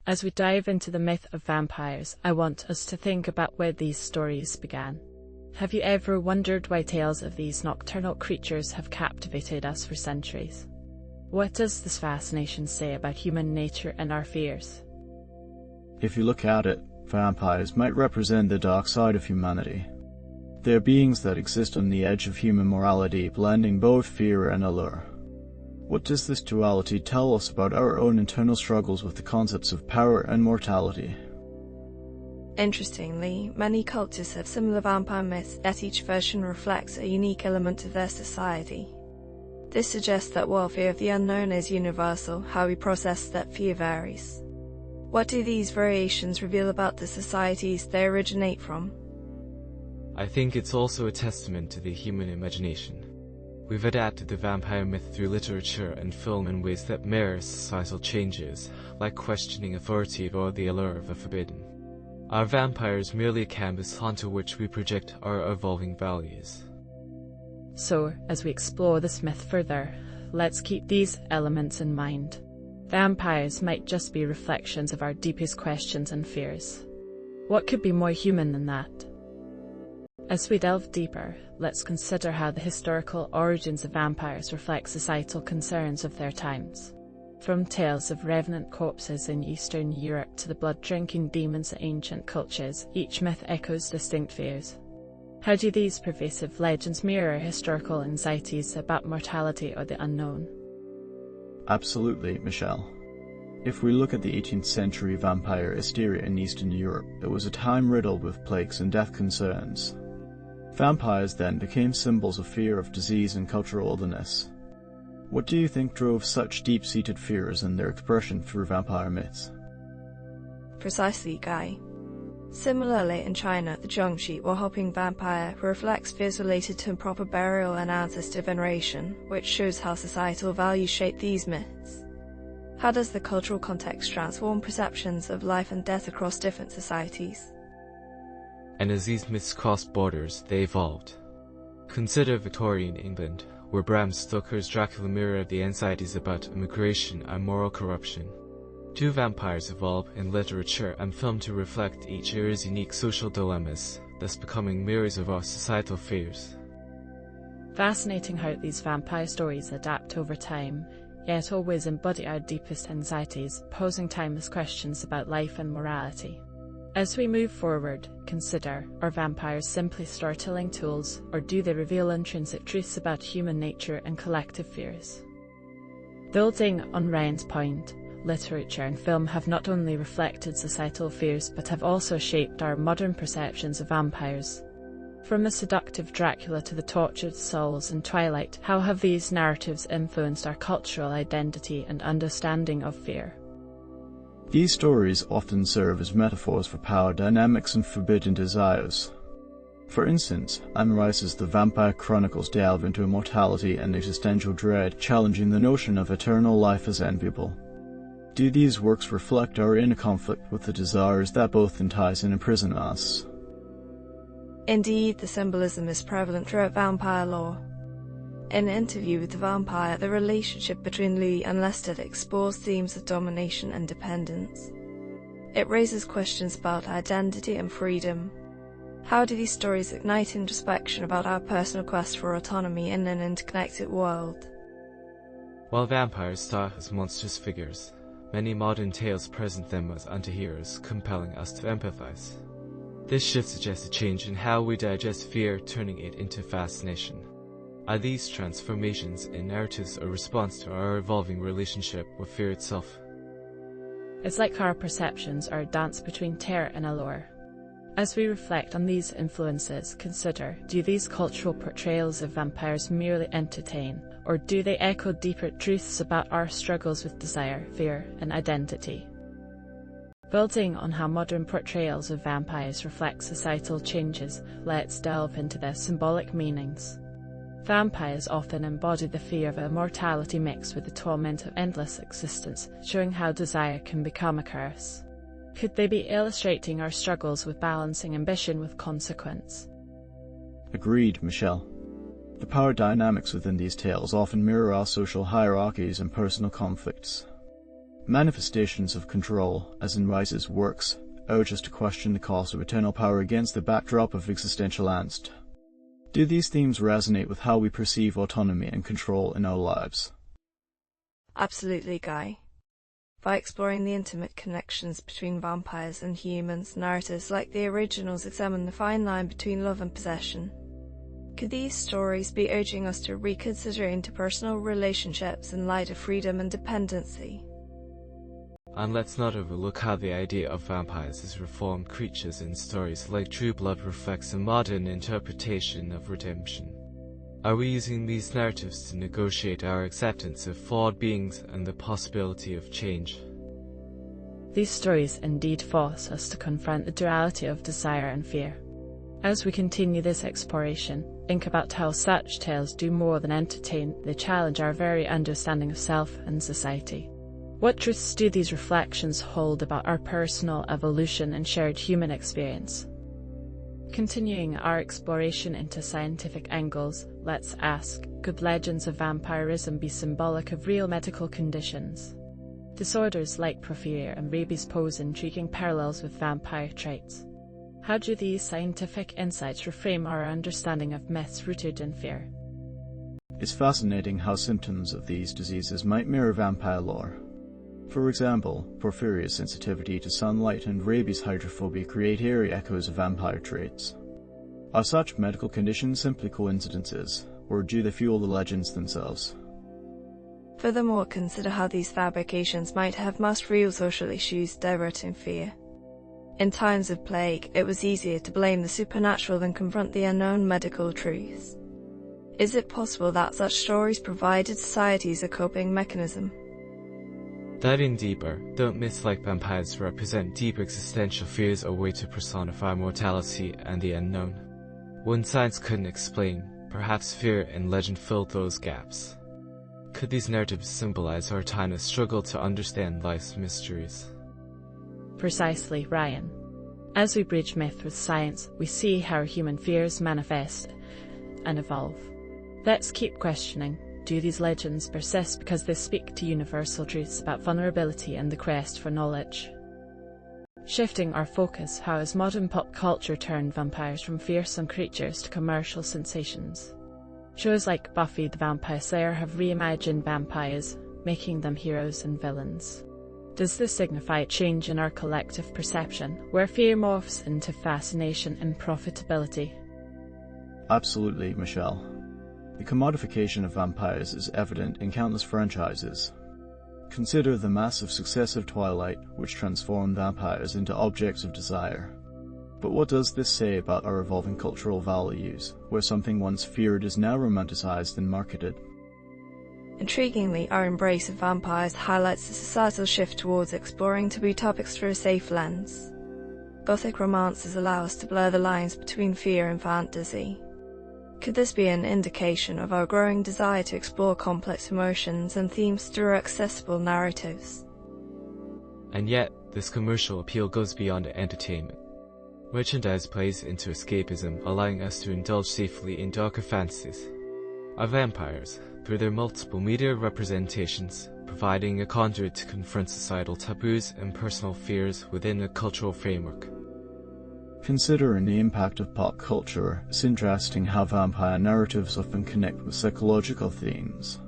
As we dive into the myth of vampires, I want us to think about where these stories began. Have you ever wondered why tales of these nocturnal creatures have captivated us for centuries? What does this fascination say about human nature and our fears? If you look at it, vampires might represent the dark side of humanity. They are beings that exist on the edge of human morality, blending both fear and allure. What does this duality tell us about our own internal struggles with the concepts of power and mortality? Interestingly, many cultures have similar vampire myths, yet each version reflects a unique element of their society. This suggests that while fear of the unknown is universal, how we process that fear varies. What do these variations reveal about the societies they originate from? I think it's also a testament to the human imagination. We've adapted the vampire myth through literature and film in ways that mirror societal changes, like questioning authority or the allure of the forbidden. Our vampire is merely a canvas onto which we project our evolving values. So, as we explore this myth further, let's keep these elements in mind. Vampires might just be reflections of our deepest questions and fears. What could be more human than that? As we delve deeper, let's consider how the historical origins of vampires reflect societal concerns of their times. From tales of revenant corpses in Eastern Europe to the blood-drinking demons in ancient cultures, each myth echoes distinct fears. How do these pervasive legends mirror historical anxieties about mortality or the unknown? Absolutely, Michelle. If we look at the 18th century vampire hysteria in Eastern Europe, it was a time riddled with plagues and death concerns. Vampires then became symbols of fear of disease and cultural otherness. What do you think drove such deep-seated fears and their expression through vampire myths? Precisely, Guy. Similarly, in China, the jiangshi, or hopping vampire, reflects fears related to improper burial and ancestor veneration, which shows how societal values shape these myths. How does the cultural context transform perceptions of life and death across different societies? And as these myths crossed borders, they evolved. Consider Victorian England, where Bram Stoker's Dracula mirrored the anxieties about immigration and moral corruption. Two vampires evolve in literature and film to reflect each era's unique social dilemmas, thus becoming mirrors of our societal fears. Fascinating how these vampire stories adapt over time, yet always embody our deepest anxieties, posing timeless questions about life and morality. As we move forward, consider, are vampires simply storytelling tools, or do they reveal intrinsic truths about human nature and collective fears? Building on Ryan's point, literature and film have not only reflected societal fears but have also shaped our modern perceptions of vampires. From the seductive Dracula to the tortured souls in Twilight, how have these narratives influenced our cultural identity and understanding of fear? These stories often serve as metaphors for power dynamics and forbidden desires. For instance, Anne Rice's The Vampire Chronicles delve into immortality and existential dread, challenging the notion of eternal life as enviable. Do these works reflect our inner conflict with the desires that both entice and imprison us? Indeed, the symbolism is prevalent throughout vampire lore. In an interview with the vampire, the relationship between Louis and Lestat explores themes of domination and dependence. It raises questions about identity and freedom. How do these stories ignite introspection about our personal quest for autonomy in an interconnected world? While vampires start as monstrous figures, many modern tales present them as anti-heroes, compelling us to empathize. This shift suggests a change in how we digest fear, turning it into fascination. Are these transformations in narratives a response to our evolving relationship with fear itself? It's like our perceptions are a dance between terror and allure. As we reflect on these influences, consider, do these cultural portrayals of vampires merely entertain, or do they echo deeper truths about our struggles with desire, fear, and identity? Building on how modern portrayals of vampires reflect societal changes, let's delve into their symbolic meanings. Vampires often embody the fear of immortality mixed with the torment of endless existence, showing how desire can become a curse. Could they be illustrating our struggles with balancing ambition with consequence? Agreed, Michelle. The power dynamics within these tales often mirror our social hierarchies and personal conflicts. Manifestations of control, as in Rice's works, urge us to question the cost of eternal power against the backdrop of existential angst. Do these themes resonate with how we perceive autonomy and control in our lives? Absolutely, Guy. By exploring the intimate connections between vampires and humans, narratives like the originals examine the fine line between love and possession. Could these stories be urging us to reconsider interpersonal relationships in light of freedom and dependency? And let's not overlook how the idea of vampires as reformed creatures in stories like True Blood reflects a modern interpretation of redemption. Are we using these narratives to negotiate our acceptance of flawed beings and the possibility of change? These stories indeed force us to confront the duality of desire and fear. As we continue this exploration, think about how such tales do more than entertain, they challenge our very understanding of self and society. What truths do these reflections hold about our personal evolution and shared human experience? Continuing our exploration into scientific angles, let's ask, could legends of vampirism be symbolic of real medical conditions? Disorders like porphyria and rabies pose intriguing parallels with vampire traits. How do these scientific insights reframe our understanding of myths rooted in fear? It's fascinating how symptoms of these diseases might mirror vampire lore. For example, porphyria sensitivity to sunlight and rabies hydrophobia create eerie echoes of vampire traits. Are such medical conditions simply coincidences, or do they fuel the legends themselves? Furthermore, consider how these fabrications might have masked real social issues diverting fear. In times of plague, it was easier to blame the supernatural than confront the unknown medical truths. Is it possible that such stories provided societies a coping mechanism? Diving deeper, don't myths like vampires represent deep existential fears, a way to personify mortality and the unknown? When science couldn't explain, perhaps fear and legend filled those gaps. Could these narratives symbolize our timeless struggle to understand life's mysteries? Precisely, Ryan. As we bridge myth with science, we see how human fears manifest and evolve. Let's keep questioning. Do these legends persist because they speak to universal truths about vulnerability and the quest for knowledge? Shifting our focus, how has modern pop culture turned vampires from fearsome creatures to commercial sensations? Shows like Buffy the Vampire Slayer have reimagined vampires, making them heroes and villains. Does this signify a change in our collective perception, where fear morphs into fascination and profitability? Absolutely, Michelle. The commodification of vampires is evident in countless franchises. Consider the massive success of Twilight, which transformed vampires into objects of desire. But what does this say about our evolving cultural values, where something once feared is now romanticized and marketed? Intriguingly, our embrace of vampires highlights the societal shift towards exploring taboo topics through a safe lens. Gothic romances allow us to blur the lines between fear and fantasy. Could this be an indication of our growing desire to explore complex emotions and themes through accessible narratives? And yet, this commercial appeal goes beyond entertainment. Merchandise plays into escapism, allowing us to indulge safely in darker fantasies. Are vampires, through their multiple media representations, providing a conduit to confront societal taboos and personal fears within a cultural framework? Considering the impact of pop culture, it's interesting how vampire narratives often connect with psychological themes.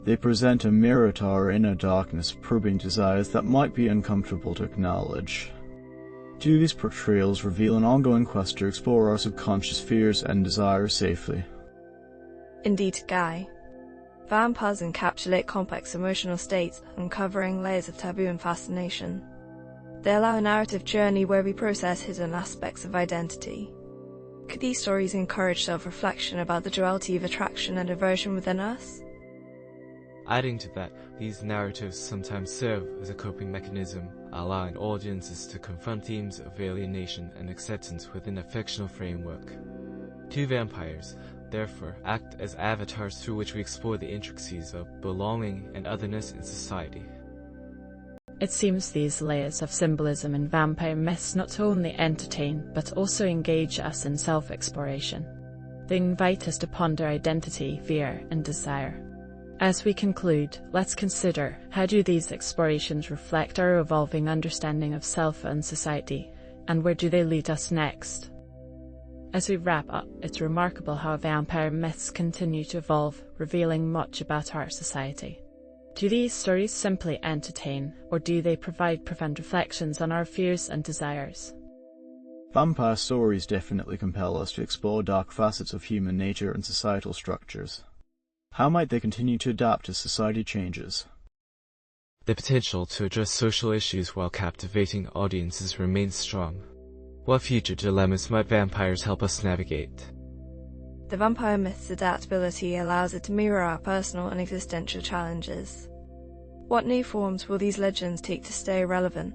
They present a mirror to our inner darkness, probing desires that might be uncomfortable to acknowledge. Do these portrayals reveal an ongoing quest to explore our subconscious fears and desires safely? Indeed, Guy. Vampires encapsulate complex emotional states, uncovering layers of taboo and fascination. They allow a narrative journey where we process hidden aspects of identity. Could these stories encourage self-reflection about the duality of attraction and aversion within us? Adding to that, these narratives sometimes serve as a coping mechanism, allowing audiences to confront themes of alienation and acceptance within a fictional framework. Two vampires, therefore, act as avatars through which we explore the intricacies of belonging and otherness in society. It seems these layers of symbolism in vampire myths not only entertain, but also engage us in self-exploration. They invite us to ponder identity, fear, and desire. As we conclude, let's consider, how do these explorations reflect our evolving understanding of self and society, and where do they lead us next? As we wrap up, it's remarkable how vampire myths continue to evolve, revealing much about our society. Do these stories simply entertain, or do they provide profound reflections on our fears and desires? Vampire stories definitely compel us to explore dark facets of human nature and societal structures. How might they continue to adapt as society changes? The potential to address social issues while captivating audiences remains strong. What future dilemmas might vampires help us navigate? The vampire myth's adaptability allows it to mirror our personal and existential challenges. What new forms will these legends take to stay relevant?